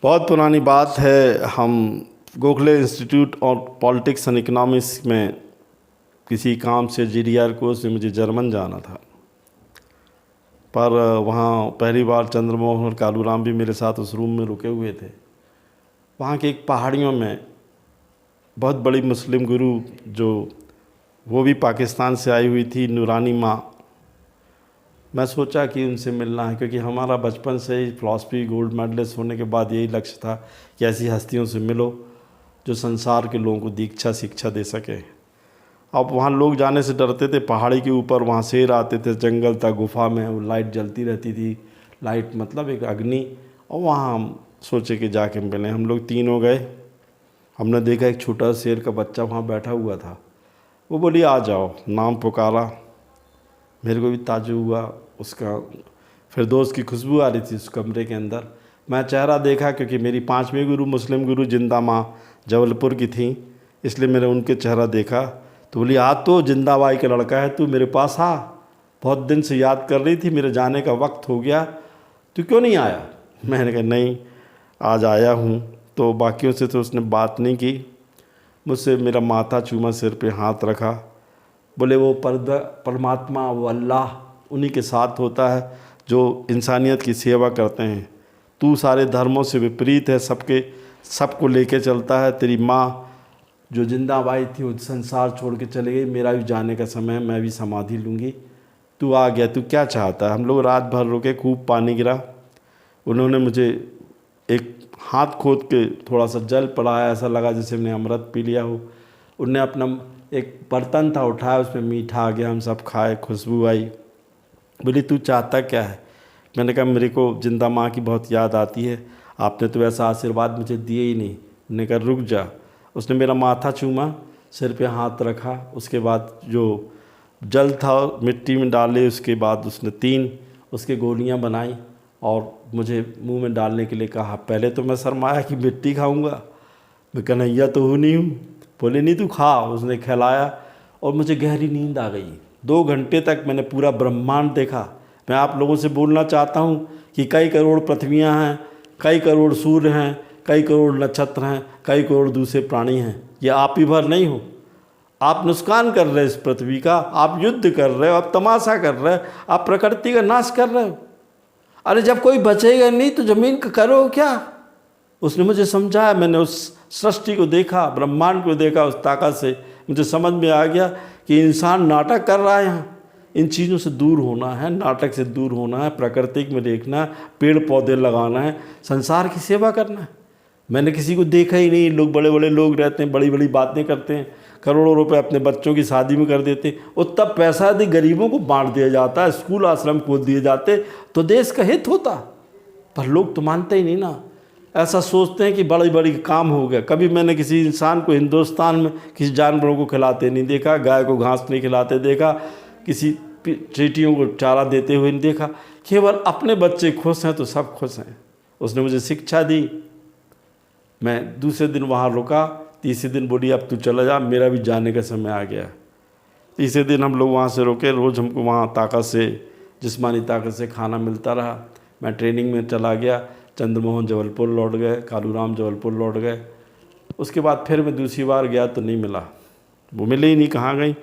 बहुत पुरानी बात है। हम गोखले इंस्टीट्यूट और पॉलिटिक्स एंड इकोनॉमिक्स में किसी काम से जीडीआर कोर्स में मुझे जर्मन जाना था, पर वहाँ पहली बार चंद्रमोहन और कालूराम भी मेरे साथ उस रूम में रुके हुए थे। वहाँ के एक पहाड़ियों में बहुत बड़ी मुस्लिम गुरु, जो वो भी पाकिस्तान से आई हुई थी, नूरानी माँ। मैं सोचा कि उनसे मिलना है, क्योंकि हमारा बचपन से ही फ़िलासफ़ी गोल्ड मेडलिस्ट होने के बाद यही लक्ष्य था कि ऐसी हस्तियों से मिलो जो संसार के लोगों को दीक्षा शिक्षा दे सके। अब वहाँ लोग जाने से डरते थे। पहाड़ी के ऊपर वहाँ शेर आते थे, जंगल था, गुफा में वो लाइट जलती रहती थी। लाइट मतलब एक अग्नि। और वहाँ हम सोचे कि जाके मिलें। हम लोग तीनों गए। हमने देखा एक छोटा शेर का बच्चा वहाँ बैठा हुआ था। वो बोली आ जाओ, नाम पुकारा। मेरे को भी ताज्जुब हुआ उसका। फिरदौस की खुशबू आ रही थी उस कमरे के अंदर। मैं चेहरा देखा, क्योंकि मेरी 5वीं गुरु मुस्लिम गुरु जिंदा माँ जबलपुर की थी, इसलिए मैंने उनके चेहरा देखा। तो बोली आ तो जिंदाबाई का लड़का है तू, मेरे पास आ, बहुत दिन से याद कर रही थी, मेरे जाने का वक्त हो गया, तू क्यों नहीं आया? मैंने कहा नहीं, आज आया हूँ। तो बाकियों से तो उसने बात नहीं की। मुझसे मेरा माथा चूमा, सिर पे हाथ रखा। बोले वो परमात्मा, वो अल्लाह उन्हीं के साथ होता है जो इंसानियत की सेवा करते हैं। तू सारे धर्मों से विपरीत है, सबको लेके चलता है। तेरी माँ जो जिंदाबाई थी वो संसार छोड़ के चले गई। मेरा भी जाने का समय है, मैं भी समाधि लूँगी। तू आ गया, तू क्या चाहता है? हम लोग रात भर रुके, खूब पानी गिरा। उन्होंने मुझे एक हाथ खोद के थोड़ा सा जल पिलाया, ऐसा लगा जैसे मैंने अमृत पी लिया हो। उनने अपना एक बर्तन था उठाया, उसमें मीठा आ गया, हम सब खाए, खुशबू आई। बोली तू चाहता क्या है? मैंने कहा मेरे को जिंदा माँ की बहुत याद आती है, आपने तो ऐसा आशीर्वाद मुझे दिए ही नहीं। उन्होंने कहा रुक जा। उसने मेरा माथा चूमा, सिर पे हाथ रखा। उसके बाद जो जल था मिट्टी में डाले, उसके बाद उसने 3 उसके गोलियां बनाई और मुझे मुंह में डालने के लिए कहा। पहले तो मैं शर्माया कि मिट्टी खाऊंगा, मैं कन्हैया तो हूँ नहीं हूँ। बोले नहीं तू खा। उसने खिलाया और मुझे गहरी नींद आ गई। 2 घंटे तक मैंने पूरा ब्रह्मांड देखा। मैं आप लोगों से बोलना चाहता हूँ कि कई करोड़ पृथ्वियाँ हैं, कई करोड़ सूर्य हैं, कई करोड़ नक्षत्र हैं, कई करोड़ दूसरे प्राणी हैं। ये आप ही भर नहीं हो। आप नुकसान कर रहे हो इस पृथ्वी का, आप युद्ध कर रहे हो, आप तमाशा कर रहे हो, आप प्रकृति का नाश कर रहे हो। अरे जब कोई बचेगा नहीं तो ज़मीन का करो क्या? उसने मुझे समझाया। मैंने उस सृष्टि को देखा, ब्रह्मांड को देखा। उस ताकत से मुझे समझ में आ गया कि इंसान नाटक कर रहा है। यहाँ इन चीज़ों से दूर होना है, नाटक से दूर होना है, प्रकृति में देखना है, पेड़ पौधे लगाना है, संसार की सेवा करना है। मैंने किसी को देखा ही नहीं। लोग बड़े बड़े लोग रहते हैं, बड़ी बड़ी बातें करते हैं, करोड़ों रुपए अपने बच्चों की शादी में कर देते हैं। और तब पैसा यदि गरीबों को बांट दिया जाता, स्कूल आश्रम खोल दिए जाते तो देश का हित होता। पर लोग तो मानते ही नहीं ना। ऐसा सोचते हैं कि बड़ी बड़ी काम हो गया। कभी मैंने किसी इंसान को हिंदुस्तान में किसी जानवरों को खिलाते नहीं देखा, गाय को घास नहीं खिलाते देखा, किसी चींटियों को चारा देते हुए नहीं देखा। केवल अपने बच्चे खुश हैं तो सब खुश हैं। उसने मुझे शिक्षा दी। मैं दूसरे दिन वहाँ रुका। तीसरे दिन बोली अब तू चला जा, मेरा भी जाने का समय आ गया। तीसरे दिन हम लोग वहाँ से रुके। रोज़ हमको वहाँ ताकत से, जिस्मानी ताकत से खाना मिलता रहा। मैं ट्रेनिंग में चला गया। चंद्रमोहन जबलपुर लौट गए, कालूराम जबलपुर लौट गए। उसके बाद फिर मैं दूसरी बार गया तो नहीं मिला। वो मिले ही नहीं, कहाँ गई?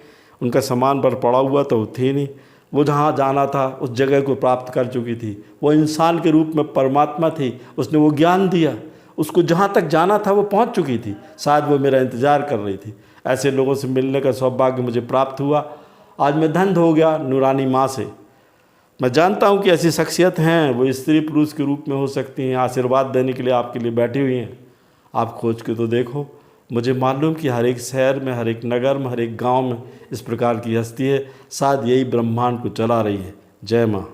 उनका सामान पर पड़ा हुआ तो थे नहीं। वो जहाँ जाना था उस जगह को प्राप्त कर चुकी थी। वो इंसान के रूप में परमात्मा थी। उसने वो ज्ञान दिया। उसको जहाँ तक जाना था वो पहुँच चुकी थी। शायद वो मेरा इंतज़ार कर रही थी। ऐसे लोगों से मिलने का सौभाग्य मुझे प्राप्त हुआ। आज मैं धन्य हो गया नूरानी माँ से। मैं जानता हूँ कि ऐसी शख्सियत हैं, वो स्त्री पुरुष के रूप में हो सकती हैं, आशीर्वाद देने के लिए आपके लिए बैठी हुई हैं। आप खोज के तो देखो। मुझे मालूम कि हर एक शहर में, हर एक नगर में, हर एक गांव में इस प्रकार की हस्ती है। शायद यही ब्रह्मांड को चला रही है। जय माँ।